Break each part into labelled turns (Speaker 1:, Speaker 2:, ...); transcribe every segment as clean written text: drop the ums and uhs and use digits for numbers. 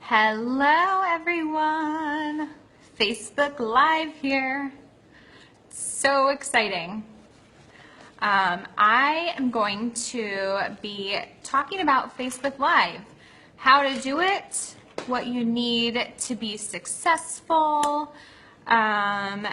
Speaker 1: Hello everyone! Facebook Live here. So exciting. I am going to be talking about Facebook Live, how to do it, what you need to be successful, and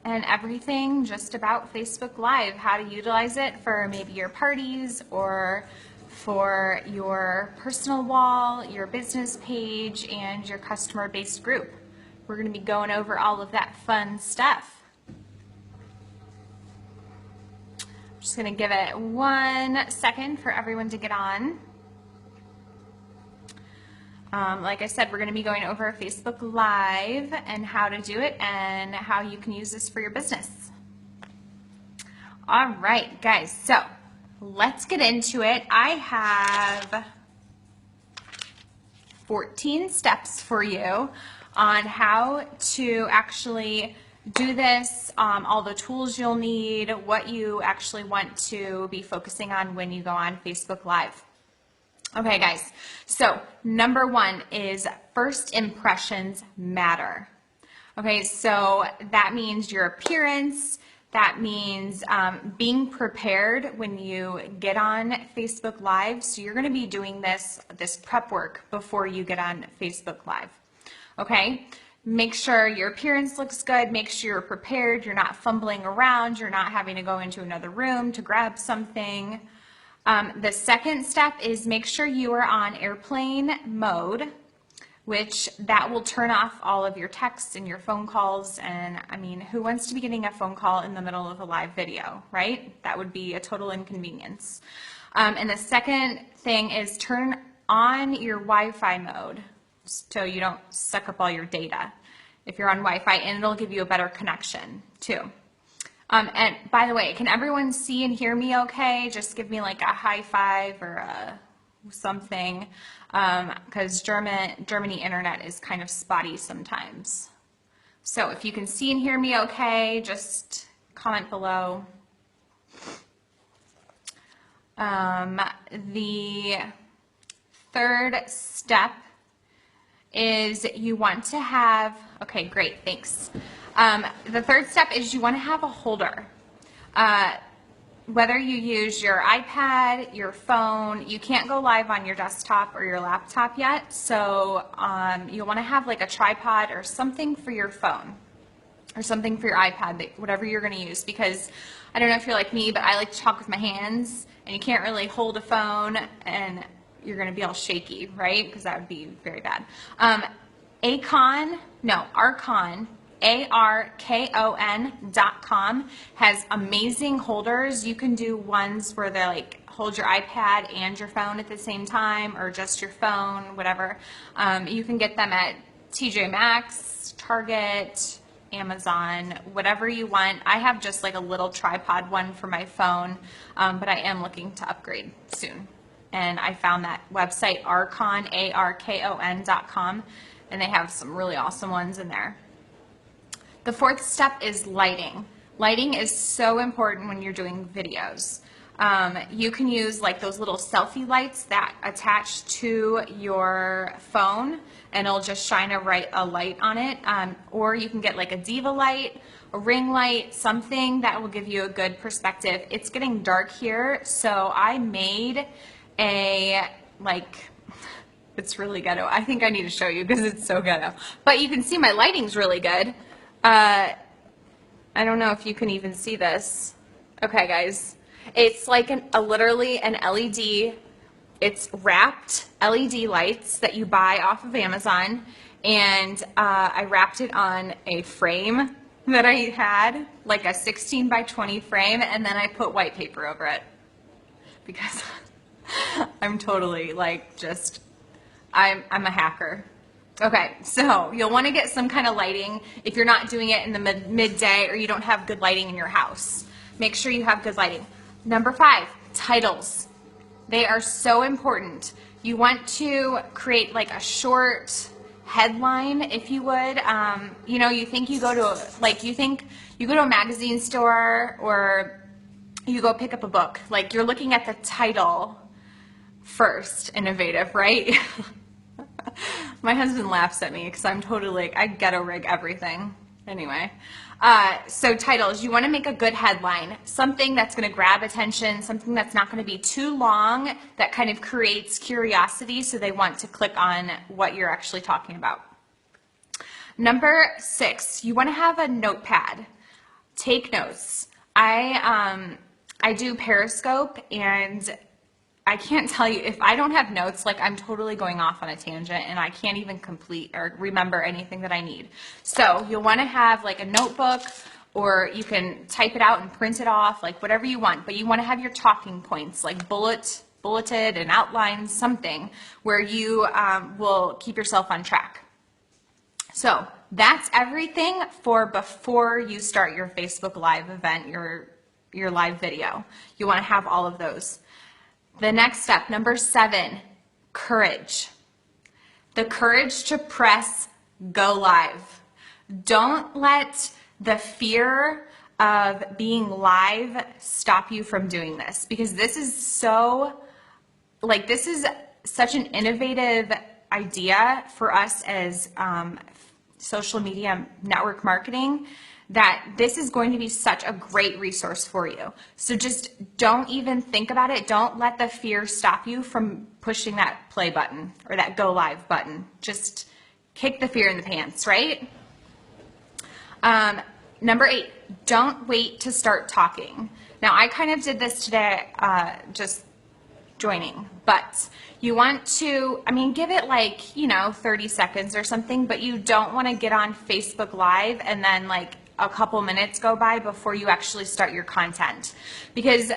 Speaker 1: everything just about Facebook Live, how to utilize it for maybe your parties or for your personal wall, your business page, and your customer-based group. We're going to be going over all of that fun stuff. I'm just going to give it 1 second for everyone to get on. Like I said, we're going to be going over Facebook Live and how to do it and how you can use this for your business. All right, guys, so let's get into it. I have 14 steps for you on how to actually do this, all the tools you'll need, what you actually want to be focusing on when you go on Facebook Live. Okay, guys, so number 1 is first impressions matter. Okay, so that means your appearance. That means being prepared when you get on Facebook Live. So you're going to be doing this prep work before you get on Facebook Live. Okay? Make sure your appearance looks good. Make sure you're prepared. You're not fumbling around. You're not having to go into another room to grab something. The second step is make sure you are on airplane mode, which that will turn off all of your texts and your phone calls. And I mean, who wants to be getting a phone call in the middle of a live video, right? That would be a total inconvenience. And the second thing is turn on your Wi-Fi mode so you don't suck up all your data if you're on Wi-Fi, and it'll give you a better connection too. And by the way, can everyone see and hear me okay? Just give me like a high five or something, because Germany internet is kind of spotty sometimes. So if you can see and hear me okay, just comment below. The third step is you want to have, okay, great, thanks. The third step is you want to have a holder. Whether you use your iPad, your phone, you can't go live on your desktop or your laptop yet, so you'll want to have like a tripod or something for your phone or something for your iPad, whatever you're going to use, because I don't know if you're like me, but I like to talk with my hands, and you can't really hold a phone and you're going to be all shaky, right? Because that would be very bad. Arkon, Arkon.com has amazing holders. You can do ones where they like hold your iPad and your phone at the same time, or just your phone, whatever. You can get them at TJ Maxx, Target, Amazon, whatever you want. I have just like a little tripod one for my phone, but I am looking to upgrade soon. And I found that website, Arkon, Arkon.com, and they have some really awesome ones in there. The fourth step is lighting. Lighting is so important when you're doing videos. You can use like those little selfie lights that attach to your phone, and it'll just shine a light on it. Or you can get like a Diva light, a ring light, something that will give you a good perspective. It's getting dark here, so I made it's really ghetto. I think I need to show you because it's so ghetto. But you can see my lighting's really good. I don't know if you can even see this. Okay, guys. It's like literally an LED. It's wrapped LED lights that you buy off of Amazon. And I wrapped it on a frame that I had, like a 16 by 20 frame, and then I put white paper over it. Because I'm totally I'm a hacker. Okay, so you'll want to get some kind of lighting if you're not doing it in the midday or you don't have good lighting in your house. Make sure you have good lighting. Number 5, titles. They are so important. You want to create like a short headline, if you would. You know, you think you go to a magazine store, or you go pick up a book. Like, you're looking at the title first, innovative, right? My husband laughs at me because I'm totally like, I ghetto rig everything. Anyway, so titles, you want to make a good headline, something that's going to grab attention, something that's not going to be too long, that kind of creates curiosity so they want to click on what you're actually talking about. Number 6, you want to have a notepad. Take notes. I do Periscope, and I can't tell you, if I don't have notes, like I'm totally going off on a tangent and I can't even complete or remember anything that I need. So you'll want to have like a notebook, or you can type it out and print it off, like whatever you want, but you want to have your talking points, like bulleted and outlined, something where you will keep yourself on track. So that's everything for before you start your Facebook Live event, your live video. You want to have all of those. The next step, number 7, courage. The courage to press go live. Don't let the fear of being live stop you from doing this, because this is such an innovative idea for us as social media network marketing, that this is going to be such a great resource for you. So just don't even think about it. Don't let the fear stop you from pushing that play button or that go live button. Just kick the fear in the pants, right? Number 8, don't wait to start talking. Now I kind of did this today, just joining, but you want to, give it like, 30 seconds or something, but you don't want to get on Facebook Live and then like a couple minutes go by before you actually start your content. Because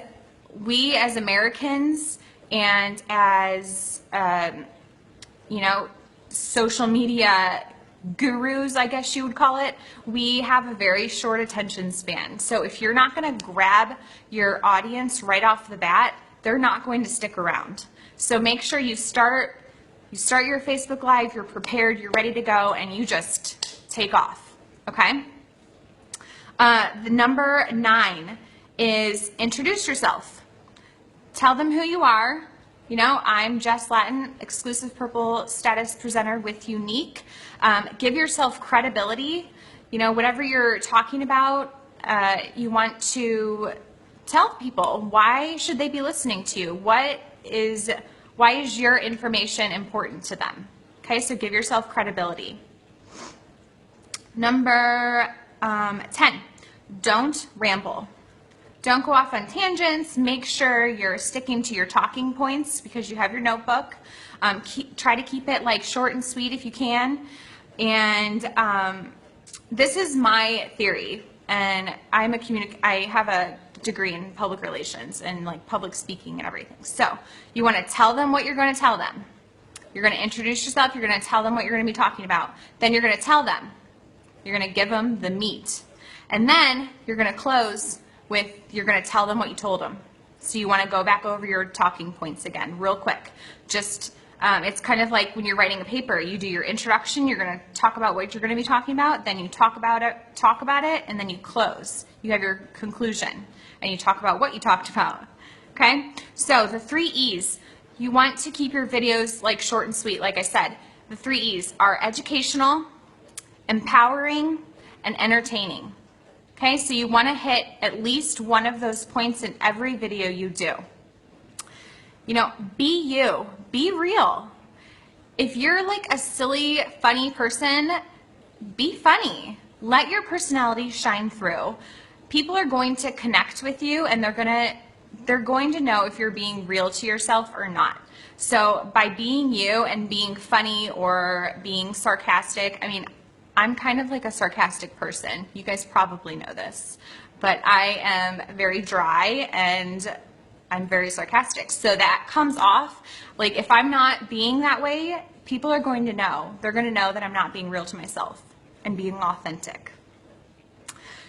Speaker 1: we as Americans and as, social media gurus, I guess you would call it, we have a very short attention span. So if you're not going to grab your audience right off the bat, they're not going to stick around. So make sure you start your Facebook Live, you're prepared, you're ready to go, and you just take off, okay? The number 9 is introduce yourself. Tell them who you are. I'm Jess Latin, exclusive Purple status presenter with Younique. Give yourself credibility. Whatever you're talking about, you want to tell people, why should they be listening to you? Why is your information important to them? Okay, so give yourself credibility. Number 10, don't ramble. Don't go off on tangents. Make sure you're sticking to your talking points because you have your notebook. Try to keep it like short and sweet if you can. And this is my theory, and I have a degree in public relations and like public speaking and everything. So you want to tell them what you're going to tell them. You're going to introduce yourself. You're going to tell them what you're going to be talking about. Then you're going to tell them. You're going to give them the meat. And then you're going to close with, you're going to tell them what you told them. So you want to go back over your talking points again real quick. Just it's kind of like when you're writing a paper. You do your introduction, you're going to talk about what you're going to be talking about, then you talk about it, and then you close. You have your conclusion, and you talk about what you talked about. Okay? So the 3 E's. You want to keep your videos like short and sweet, like I said. The 3 E's are educational, empowering, and entertaining. Okay, so you want to hit at least one of those points in every video you do. Be you. Be real. If you're like a silly, funny person, be funny. Let your personality shine through. People are going to connect with you, and they're going to know if you're being real to yourself or not. So by being you and being funny or being sarcastic, I'm kind of like a sarcastic person. You guys probably know this, but I am very dry and I'm very sarcastic. So that comes off, like if I'm not being that way, people are going to know. They're going to know that I'm not being real to myself and being authentic.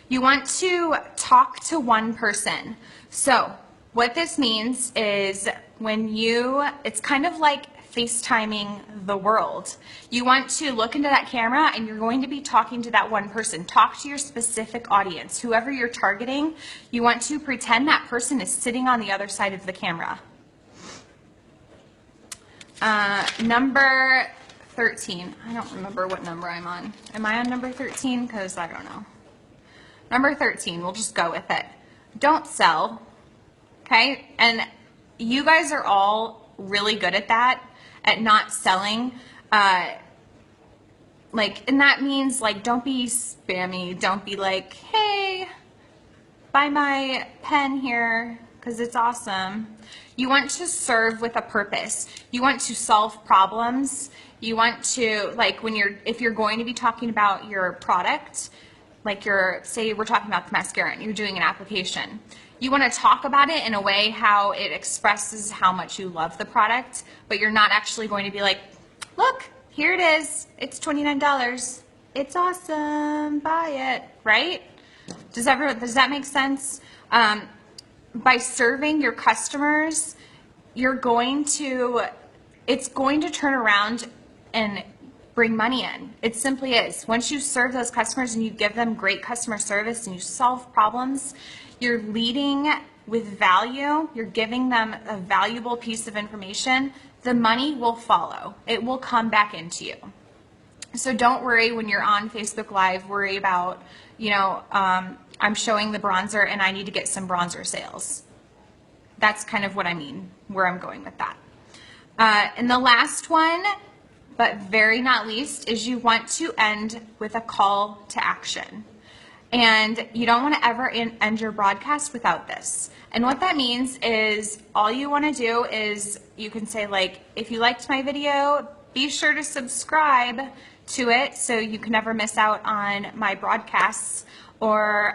Speaker 1: You want to talk to one person. So what this means is it's kind of like FaceTiming the world. You want to look into that camera and you're going to be talking to that one person. Talk to your specific audience. Whoever you're targeting, you want to pretend that person is sitting on the other side of the camera. Number 13. I don't remember what number I'm on. Am I on number 13? Because I don't know. Number 13, we'll just go with it. Don't sell, okay? And you guys are all really good at that, at not selling. And that means, like, don't be spammy. Don't be like, hey, buy my pen here because it's awesome. You want to serve with a purpose. You want to solve problems. You want to, like, if you're going to be talking about your product, like say we're talking about the mascara and you're doing an application, you want to talk about it in a way how it expresses how much you love the product, but you're not actually going to be like, look, here it is, it's $29, it's awesome, buy it, right? Does that make sense? By serving your customers, it's going to turn around and bring money in. It simply is. Once you serve those customers and you give them great customer service and you solve problems, you're leading with value, you're giving them a valuable piece of information, the money will follow. It will come back into you. So don't worry when you're on Facebook Live, worry about, I'm showing the bronzer and I need to get some bronzer sales. That's kind of what I mean, where I'm going with that. And the last one, but very not least, is you want to end with a call to action. And you don't want to ever end your broadcast without this. And what that means is all you want to do is you can say, like, if you liked my video, be sure to subscribe to it so you can never miss out on my broadcasts. Or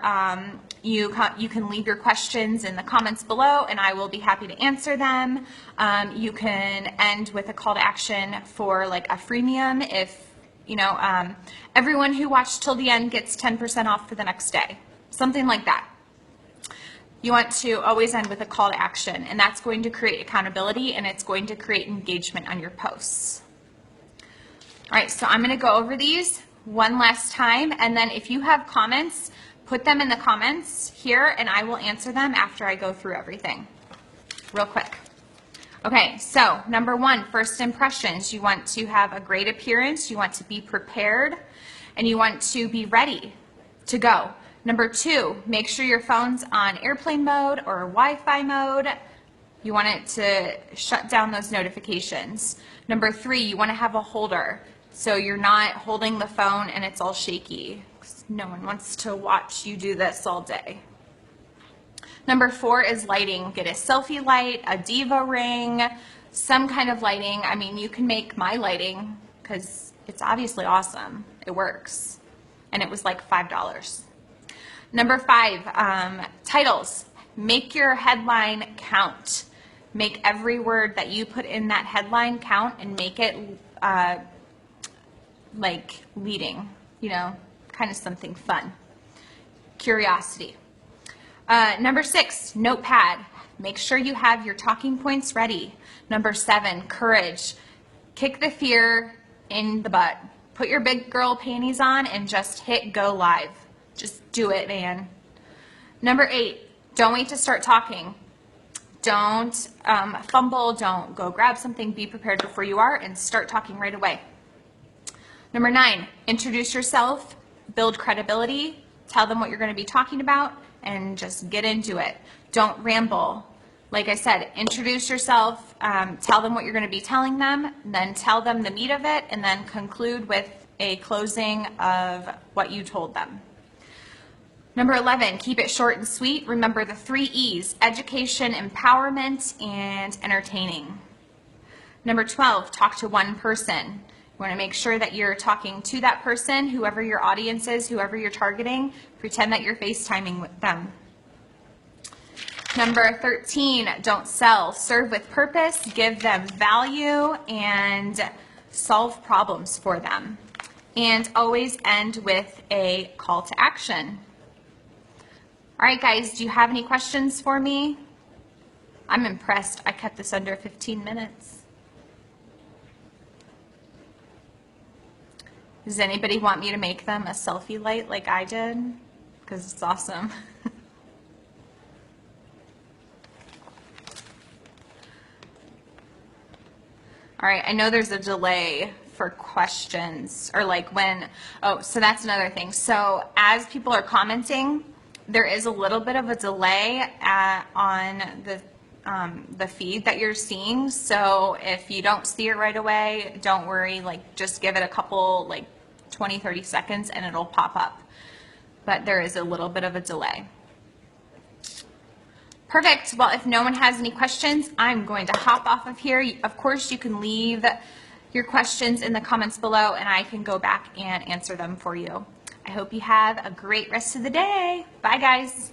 Speaker 1: you can leave your questions in the comments below and I will be happy to answer them. You can end with a call to action for like a freemium if, everyone who watched till the end gets 10% off for the next day. Something like that. You want to always end with a call to action, and that's going to create accountability and it's going to create engagement on your posts. All right, so I'm going to go over these one last time, and then if you have comments, put them in the comments here and I will answer them after I go through everything real quick. Okay, so number 1, first impressions. You want to have a great appearance, you want to be prepared, and you want to be ready to go. Number 2, make sure your phone's on airplane mode or Wi-Fi mode. You want it to shut down those notifications. Number 3, you want to have a holder. So you're not holding the phone and it's all shaky. No one wants to watch you do this all day. Number 4 is lighting. Get a selfie light, a diva ring, some kind of lighting. I mean, you can make my lighting because it's obviously awesome. It works. And it was like $5. Number 5, titles. Make your headline count. Make every word that you put in that headline count and make it like leading, kind of something fun. Curiosity. Number 6, notepad. Make sure you have your talking points ready. Number 7, courage. Kick the fear in the butt. Put your big girl panties on and just hit go live. Just do it, man. Number 8, don't wait to start talking. Don't fumble. Don't go grab something. Be prepared before you are and start talking right away. Number 9, introduce yourself, build credibility, tell them what you're going to be talking about, and just get into it. Don't ramble. Like I said, introduce yourself, tell them what you're going to be telling them, then tell them the meat of it, and then conclude with a closing of what you told them. Number 11, keep it short and sweet. Remember the 3 E's, education, empowerment, and entertaining. Number 12, talk to one person. You want to make sure that you're talking to that person, whoever your audience is, whoever you're targeting. Pretend that you're FaceTiming with them. Number 13, don't sell. Serve with purpose, give them value, and solve problems for them. And always end with a call to action. All right, guys, do you have any questions for me? I'm impressed. I kept this under 15 minutes. Does anybody want me to make them a selfie light like I did? Because it's awesome. All right, I know there's a delay for questions, or like when, oh, so that's another thing. So as people are commenting, there is a little bit of a delay on the feed that you're seeing. So if you don't see it right away, don't worry, like just give it a couple, like 20, 30 seconds and it'll pop up. But there is a little bit of a delay. Perfect. Well, if no one has any questions, I'm going to hop off of here. Of course, you can leave your questions in the comments below and I can go back and answer them for you. I hope you have a great rest of the day. Bye, guys.